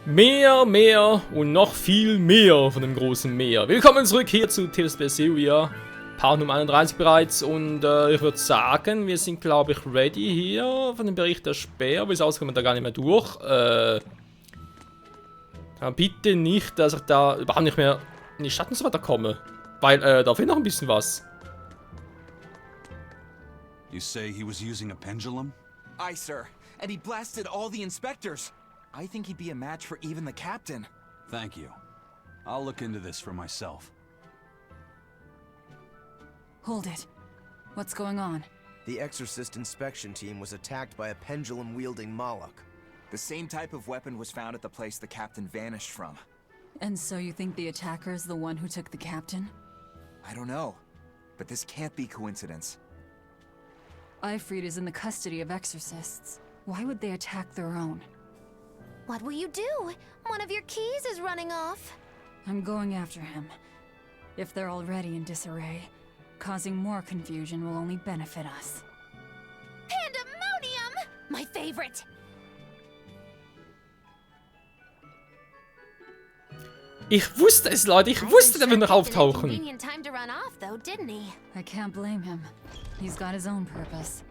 Mehr und noch viel mehr von dem großen Meer. Willkommen zurück hier zu Berseria, Part Nummer 31 bereits. Und ich würde sagen, wir sind, glaube ich, ready hier von dem Bericht der Speer. Wie es aussieht, kommen wir da gar nicht mehr durch. Bitte nicht, dass ich da überhaupt nicht mehr in die Stadt und so weiter komme. Weil da fehlt noch ein bisschen was. You say he was using a pendulum? Aye, sir. And he blasted all the inspectors. I think he'd be a match for even the captain. Thank you. I'll look into this for myself. Hold it. What's going on? The Exorcist inspection team was attacked by a pendulum-wielding Moloch. The same type of weapon was found at the place the captain vanished from. And so you think the attacker is the one who took the captain? I don't know, but this can't be coincidence. Zaveid is in the custody of exorcists. Why would they attack their own? What will you do? One of your keys is running off. I'm going after him. If they're already in disarray, causing more confusion will only benefit us. Pandemonium! My favorite! Ich wusste es, Leute. Ich wusste, der wird noch auftauchen. Time to run off, though, didn't he? I can't blame him. He's got his own purpose.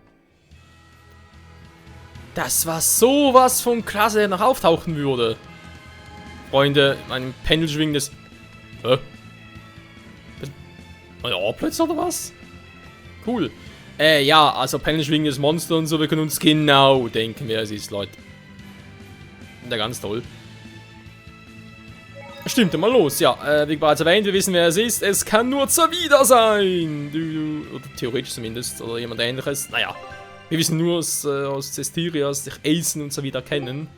Das war sowas von klasse, der noch auftauchen würde. Freunde, mein Pendelschwing des... Hä? Meine Ohrplätze oder was? Cool. Ja, also Pendelschwingendes Monster und so, wir können uns genau denken, wer es ist, Leute. Ja, ganz toll. Stimmt, mal los, ja. Wie bereits erwähnt, wir wissen, wer es ist. Es kann nur Zaveid sein. Oder theoretisch zumindest. Oder jemand ähnliches. Naja. Wir wissen nur aus Cesteria, dass sich Asen und Zaveid kennen.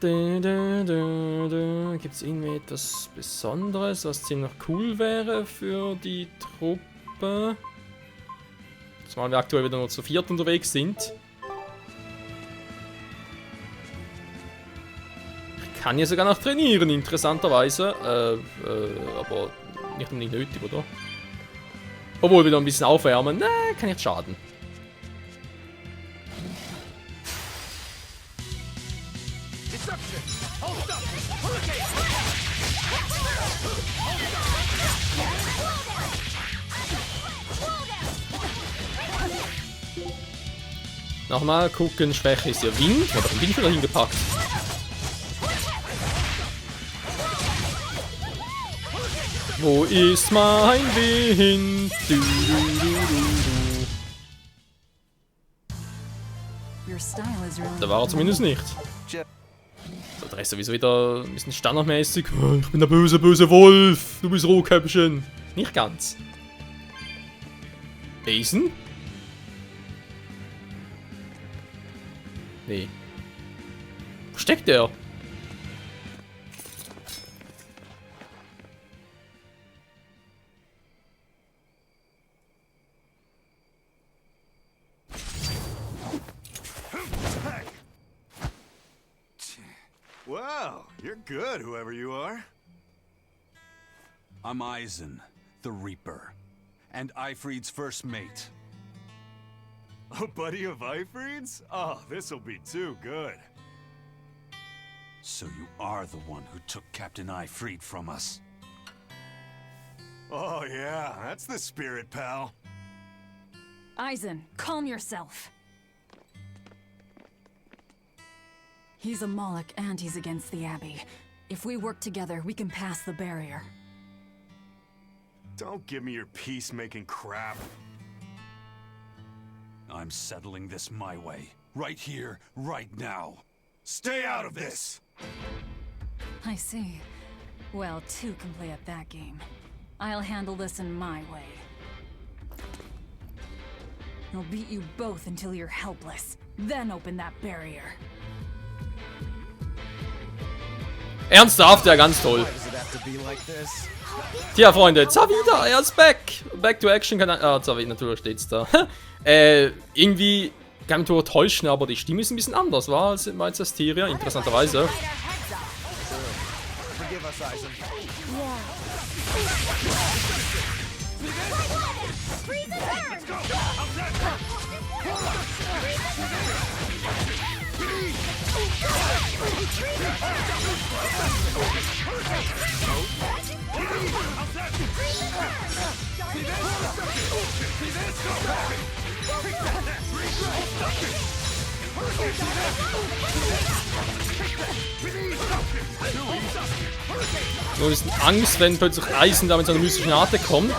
Gibt es irgendwie etwas Besonderes, was ziemlich cool wäre für die Truppe? Zumal wir aktuell wieder nur zu viert unterwegs sind. Ich kann hier sogar noch trainieren, interessanterweise. Aber nicht unbedingt nötig, oder? Obwohl, wieder ein bisschen aufwärmen. Ne, kann nicht schaden. Nochmal gucken, Schwäche ist ja Wind. Hat den Wind wieder hingepackt. Wo ist mein Wind? Da war er zumindest nicht. So, der ist sowieso wieder ein bisschen standardmäßig. Ich bin der böse Wolf. Du bist Rohköpfchen. Nicht ganz. Asen? Nee. Wo steckt der? Wow, you're good, whoever you are. I'm Eisen, the Reaper, and Zaveid's first mate. A buddy of Zaveid's? Oh, this'll be too good. So you are the one who took Captain Zaveid from us. Oh yeah, that's the spirit, pal. Eisen, calm yourself. He's a Moloch and he's against the Abbey. If we work together, we can pass the barrier. Don't give me your peacemaking crap. I'm settling this my way. Right here, right now. Stay out of this! I see. Well, two can play at that game. I'll handle this in my way. I'll beat you both until you're helpless. Then open that barrier. Ernsthaft, ja, ganz toll. Tja, Freunde, Zaveid, er ist back. Back to action kann er... Zaveid, natürlich steht's da. Irgendwie kann mich täuschen, aber die Stimme ist ein bisschen anders, war als bei Cesteria, interessanterweise. Nur ein bisschen Angst, wenn plötzlich Eisen da mit so einer mystischen Arte kommt.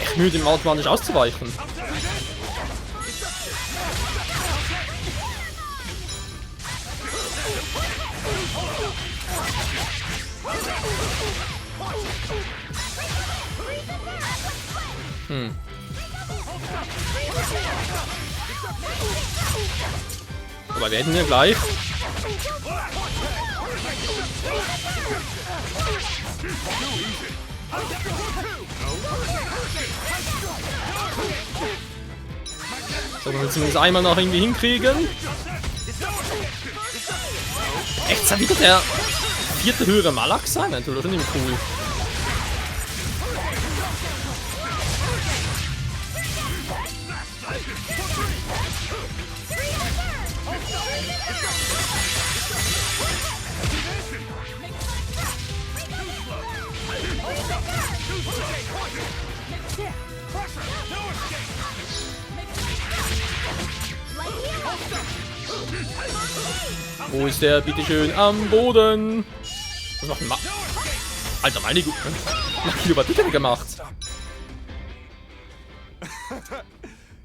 Echt müde, dem automatisch auszuweichen. Aber wir hätten ja gleich. So, wir müssen das einmal noch irgendwie hinkriegen. Echt, soll wieder der 4. höhere Malak sein? Natürlich schon irgendwie cool. Wo ist der, bitteschön, am Boden? Was macht ein Alter, meine Güte. Nach Kilowatt bitte gemacht.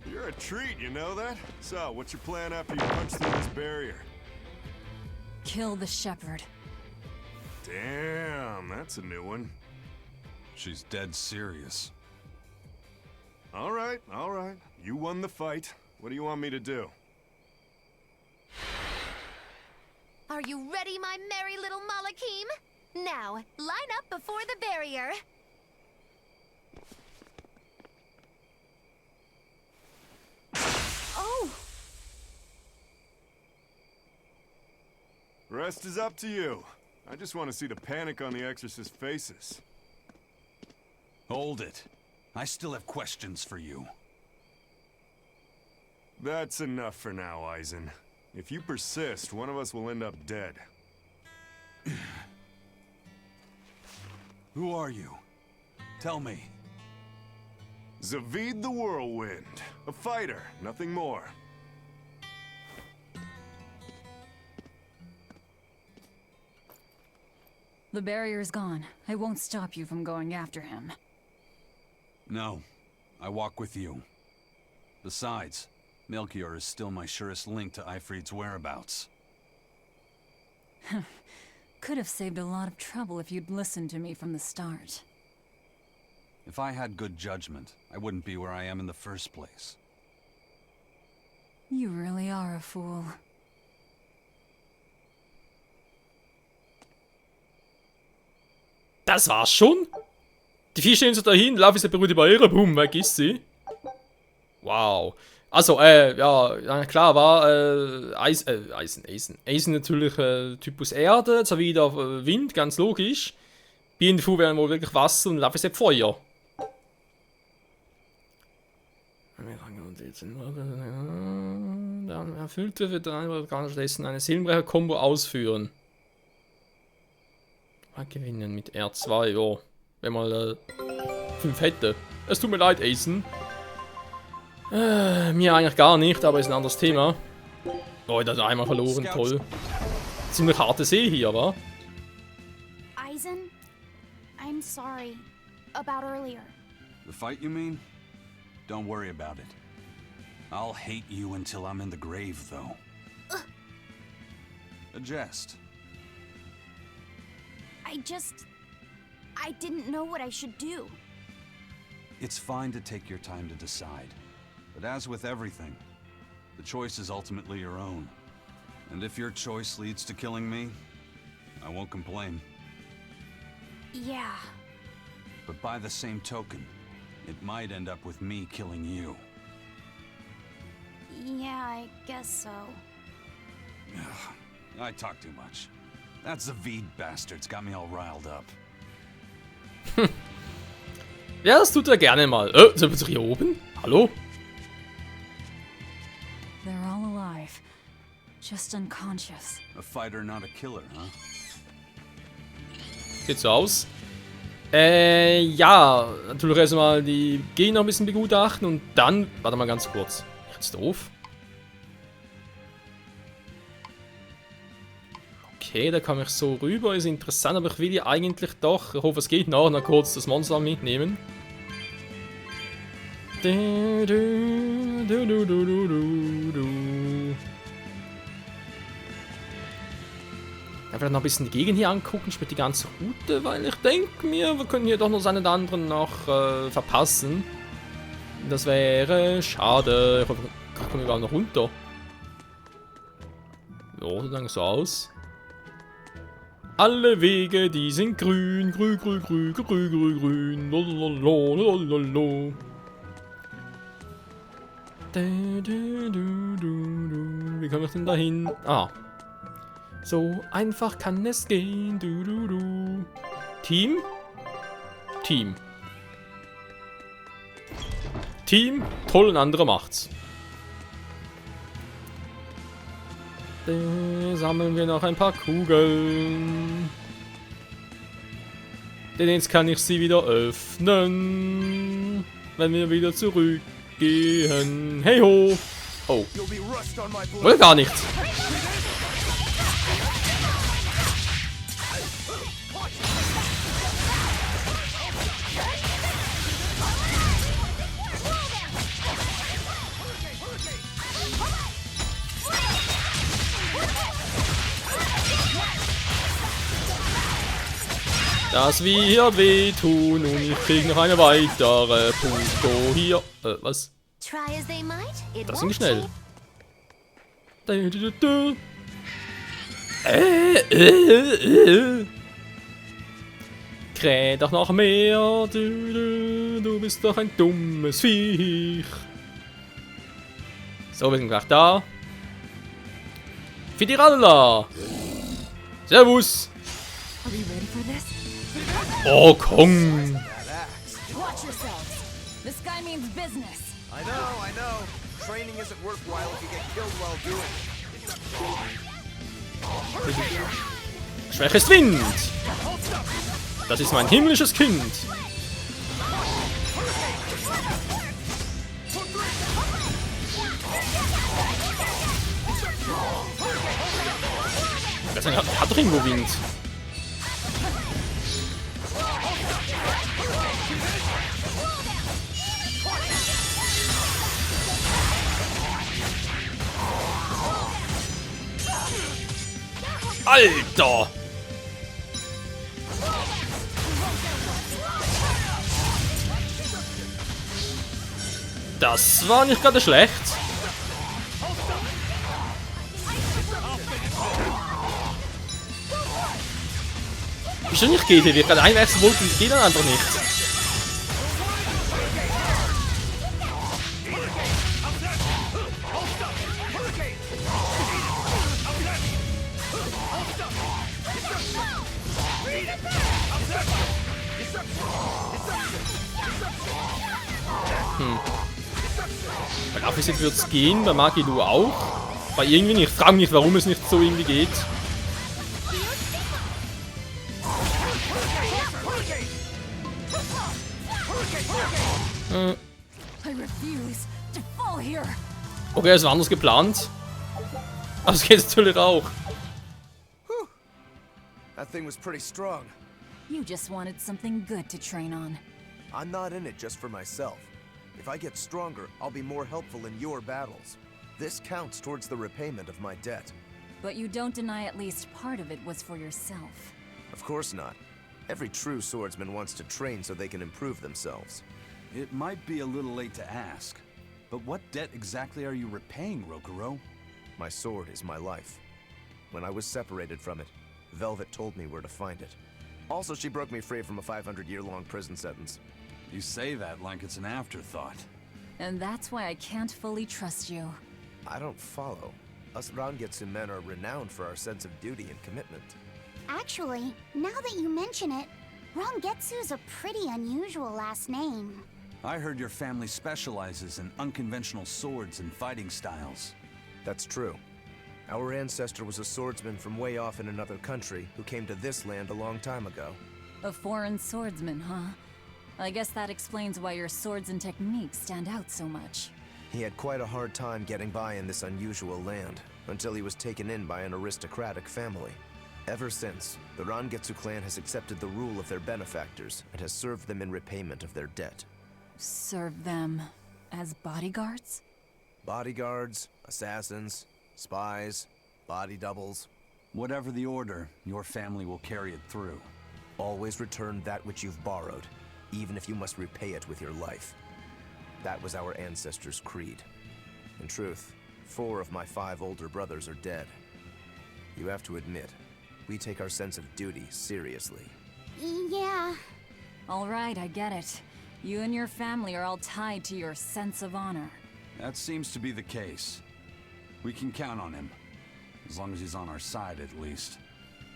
You're a treat, you know that? So, what's your plan after you punch through this barrier? Kill the shepherd. Damn, that's a new one. She's dead serious. All right. You won the fight. What do you want me to do? Are you ready, my merry little Malakim? Now, line up before the barrier. Oh! Rest is up to you. I just want to see the panic on the Exorcist's faces. Hold it. I still have questions for you. That's enough for now, Eisen. If you persist, one of us will end up dead. Who are you? Tell me. Zaveid the Whirlwind. A fighter, nothing more. The barrier's gone. I won't stop you from going after him. No. I walk with you. Besides, Melchior is still my surest link to Eifried's whereabouts. Could have saved a lot of trouble if you'd listened to me from the start. If I had good judgment, I wouldn't be where I am in the first place. You really are a fool. Das war's schon? Die vier stehen so dahin, laufen sie beruhigt über ihre, boom, weg ist sie. Wow. Also, ja, klar war Eisen natürlich Typus Erde, so wie der Wind, ganz logisch. BNV wären wohl wirklich Wasser und Lava ist Feuer. Dann erfüllte wird dann gar nicht stattdessen eine Silbenbrecher-Kombo ausführen. Mal gewinnen mit R2, ja. Wenn mal 5 hätte. Es tut mir leid, Eisen. Mir eigentlich gar nicht, aber ist ein anderes Thema. Oh, da hat er einmal verloren, toll. Ziemlich harte See hier, wa? Eisen, I'm sorry about earlier. The fight, you mean? Don't worry about it. I'll hate you until I'm in the grave, though. A jest. I didn't know what I should do. It's fine to take your time to decide. But as with everything, the choice is ultimately your own. And if your choice leads to killing me, I won't complain. Yeah. But by the same token, it might end up with me killing you. Yeah, I guess so. I talk too much. That Zaveid bastard's got me all riled up. Ja, das tut er gerne mal. Sind wir doch hier oben? Hallo? They're all alive. Just unconscious. A fighter, not a killer, huh? Sieht so aus. Ja, natürlich erstmal die Gegner ein bisschen begutachten und dann... Warte mal ganz kurz. Jetzt doof. Okay, da komme ich so rüber, ist interessant, aber ich will ja eigentlich doch... Ich hoffe, es geht nachher noch kurz das Monster mitnehmen. Ich werde noch ein bisschen die Gegend hier angucken, spielt die ganze Route, weil ich denke mir, wir können hier doch noch einen anderen noch verpassen. Das wäre schade. Ich hoffe, ich komme überhaupt noch runter. Ja, sieht langsam so aus. Alle Wege, die sind grün, grün, grün, grün, grün, grün, grün, lololololololo. Wie komme ich denn da hin? Ah. So einfach kann es gehen. Team? Team. Team, toll, ein anderer macht's. Sammeln wir noch ein paar Kugeln. Denn jetzt kann ich sie wieder öffnen. Wenn wir wieder zurückgehen. Hey ho! Oh. Will gar nicht. Das wird wehtun und ich krieg noch eine weitere Punko hier. Was? Das ging schnell. Kräh doch noch mehr. Du bist doch ein dummes Viech. So, wir sind gleich da. Fidiralla. Servus. Oh, komm. Watch yourselves. This guy means business. I know. Training isn't worthwhile if you get killed while doing it. Schwäche ist Wind. Das ist mein himmlisches Kind. Das hat doch irgendwo Wind. Alter! Das war nicht gerade schlecht. Wieso nicht geht, wie ich gerade einwechseln wollte, geht dann einfach nicht. Bei Affisit wird es gehen, bei Magilu auch. Bei irgendwie nicht. Ich frage mich, warum es nicht so irgendwie geht. Okay, es war anders geplant. Aber es geht natürlich auch. That thing was pretty strong. You just wanted something good to train on. I'm not in it just for myself. If I get stronger, I'll be more helpful in your battles. This counts towards the repayment of my debt. But you don't deny at least part of it was for yourself. Of course not. Every true swordsman wants to train so they can improve themselves. It might be a little late to ask, but what debt exactly are you repaying, Rokuro? My sword is my life. When I was separated from it, Velvet told me where to find it. Also, she broke me free from a 500-year-long prison sentence. You say that like it's an afterthought. And that's why I can't fully trust you. I don't follow. Us Rangetsu men are renowned for our sense of duty and commitment. Actually, now that you mention it, Rangetsu's a pretty unusual last name. I heard your family specializes in unconventional swords and fighting styles. That's true. Our ancestor was a swordsman from way off in another country who came to this land a long time ago. A foreign swordsman, huh? I guess that explains why your swords and techniques stand out so much. He had quite a hard time getting by in this unusual land, until he was taken in by an aristocratic family. Ever since, the Rangetsu clan has accepted the rule of their benefactors and has served them in repayment of their debt. Serve them as bodyguards? Bodyguards, assassins, spies, body doubles. Whatever the order, your family will carry it through. Always return that which you've borrowed, even if you must repay it with your life. That was our ancestors' creed. In truth, 4 of my 5 older brothers are dead. You have to admit, we take our sense of duty seriously. Yeah. All right, I get it. You and your family are all tied to your sense of honor. That seems to be the case. We can count on him. As long as he's on our side, at least.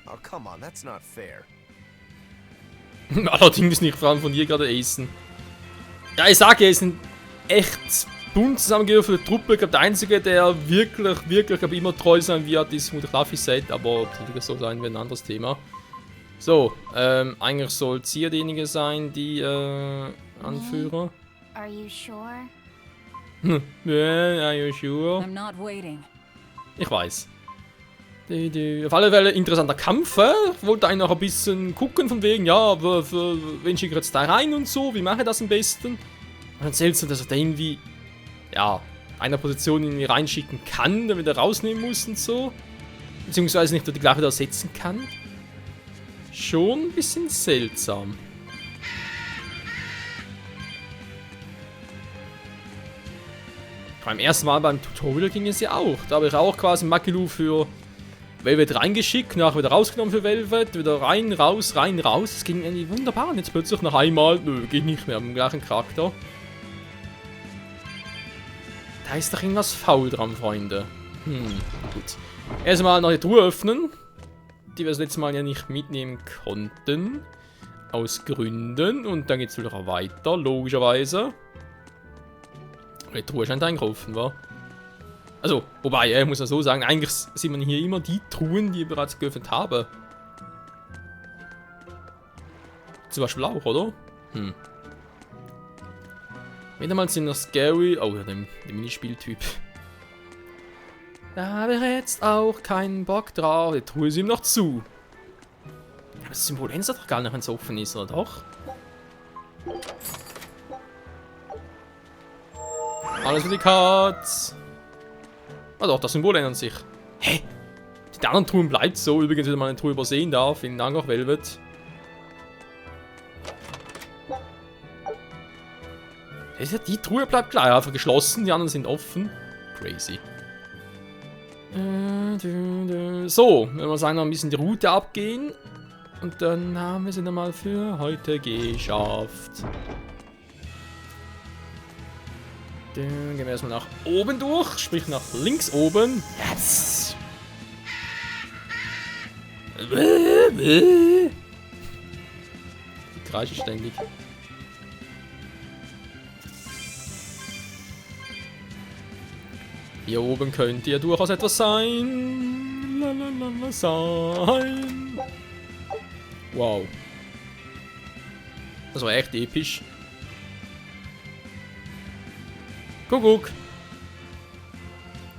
Oh, come on, that's not fair. Allerdings nicht, vor allem von dir gerade Essen. Ja, ich sage ja, es sind echt bunt zusammengewürfelte Truppe. Ich glaube, der Einzige, der wirklich immer treu sein wird, ist vermutlich Laffy-Set, aber ob es natürlich so sein wird, ein anderes Thema. So, eigentlich soll es hier derjenige sein, die Anführer. Are you sure? Yeah, are you sure? I'm not waiting. Ich weiß. Auf alle Fälle interessanter Kampf. Ich wollte eigentlich noch ein bisschen gucken von wegen, ja, wen schicke ich jetzt da rein und so, wie mache ich das am besten? Und dann seltsam, dass er da irgendwie, ja, einer Position irgendwie reinschicken kann, dann wieder rausnehmen muss und so. Beziehungsweise nicht die gleich wieder ersetzen kann. Schon ein bisschen seltsam. Beim ersten Mal beim Tutorial ging es ja auch. Da habe ich auch quasi Makilu für Velvet reingeschickt, nachher wieder rausgenommen für Velvet, wieder rein, raus. Das ging irgendwie wunderbar. Und jetzt plötzlich nach einmal, nö, geht nicht mehr, mit dem gleichen Charakter. Da ist doch irgendwas faul dran, Freunde. Gut. Erstmal noch die Truhe öffnen, die wir das letzte Mal ja nicht mitnehmen konnten. Aus Gründen. Und dann geht es wieder weiter, logischerweise. Die Truhe scheint eingelaufen, wa? Also, wobei, ich muss ja so sagen, eigentlich sind man hier immer die Truhen, die ich bereits geöffnet habe. Zum Beispiel auch, oder? Wieder mal sind das scary. Oh ja, der Minispieltyp. Da habe ich jetzt auch keinen Bock drauf. Die Truhe ist ihm noch zu. Aber das Symbol ändert doch gar nicht, wenn es offen ist, oder doch? Alles für die Katz. Ah doch, das Symbol ändert sich. Hä? Die anderen Truhen bleibt so. Übrigens, wenn man eine Truhe übersehen darf. Vielen Dank auch, Velvet. Die Truhe bleibt gleich, einfach geschlossen. Die anderen sind offen. Crazy. So, wenn wir sagen, noch ein bisschen die Route abgehen. Und dann haben wir sie dann mal für heute geschafft. Dann gehen wir erstmal nach oben durch, sprich nach links oben. Yes! Ich kreische ständig. Hier oben könnte ja durchaus etwas sein. Sein. Wow. Das war echt episch. Kuckuck.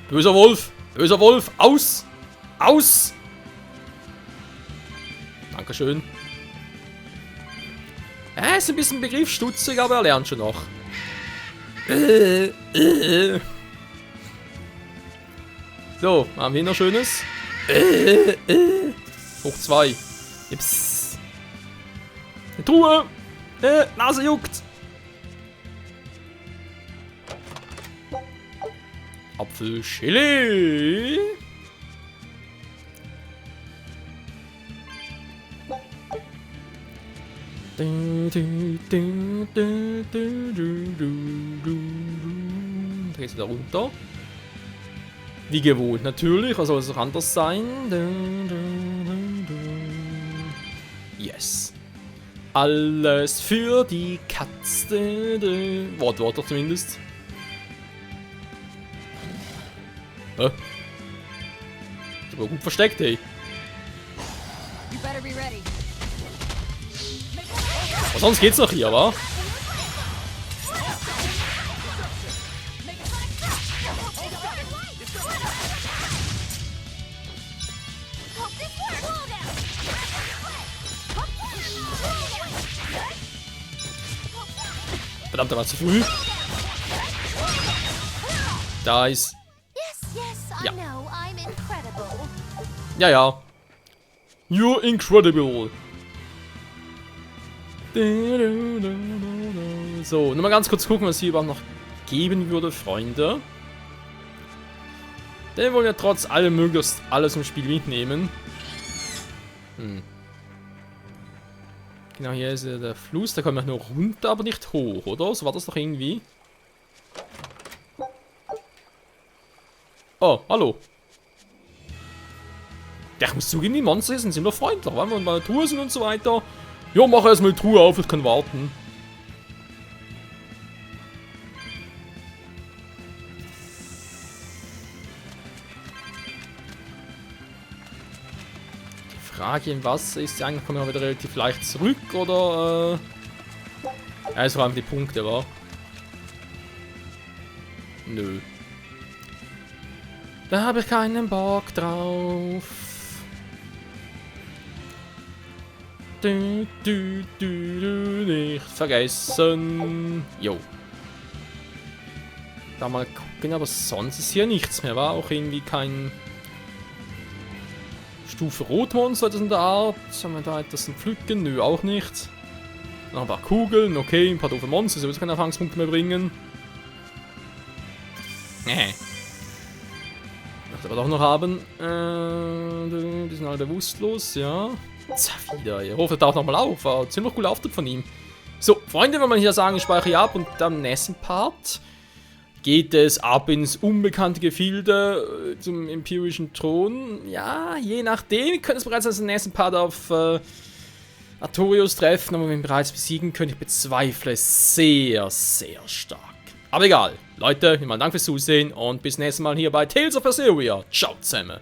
Böser Wolf. Böser Wolf. Aus. Aus. Dankeschön. Er ist ein bisschen begriffsstutzig, aber er lernt schon noch. So, haben wir noch Schönes. Hoch 2. Jips. Eine Truhe. Nase juckt. Apfelchili. Drehst du da runter? Wie gewohnt natürlich, was soll es auch anders sein? Yes. Alles für die Katze. Wort doch zumindest. Hä? Ist aber gut versteckt, ey. You better be ready. Aber sonst geht's noch hier, wa? Verdammt, da war zu früh. Da ist... Ja. Ja, ja. You're incredible. So, nur mal ganz kurz gucken, was hier überhaupt noch geben würde, Freunde. Denn wir wollen ja trotz allem möglichst alles im Spiel mitnehmen. Genau, hier ist ja der Fluss, da kommen wir nur runter, aber nicht hoch, oder? So war das doch irgendwie. Oh, hallo. Ja, ich muss zugeben, die Monster hier sind ziemlich freundlich, weil wir in meiner Truhe sind und so weiter. Ja, mach erstmal die Truhe auf, ich kann warten. Die Frage im Wasser ist ja eigentlich, kommen wir wieder relativ leicht zurück, oder? Ja, es waren die Punkte, wa? Nö. Da habe ich keinen Bock drauf. Nicht vergessen. Jo. Da mal gucken, aber sonst ist hier nichts mehr. War auch irgendwie kein Stufe Rotmonster, das in der Art. Haben wir da etwas zum Pflücken? Nö, auch nicht. Noch ein paar Kugeln, okay, ein paar doofe Monster, sowieso keine Erfahrungspunkte mehr bringen. Möchte aber doch noch haben. Die sind alle bewusstlos, ja. Zaveid, ihr ruft da auch nochmal auf. War ziemlich cooler Auftritt von ihm. So, Freunde, wenn man hier sagen, ich speichere ab und am nächsten Part geht es ab ins unbekannte Gefilde zum empirischen Thron. Ja, je nachdem, könnte es bereits als den nächsten Part auf Artorius treffen, aber wenn wir ihn bereits besiegen können, ich bezweifle es sehr, sehr stark. Aber egal, Leute, vielen Dank fürs Zusehen und bis nächstes Mal hier bei Tales of Berseria. Ciao zusammen.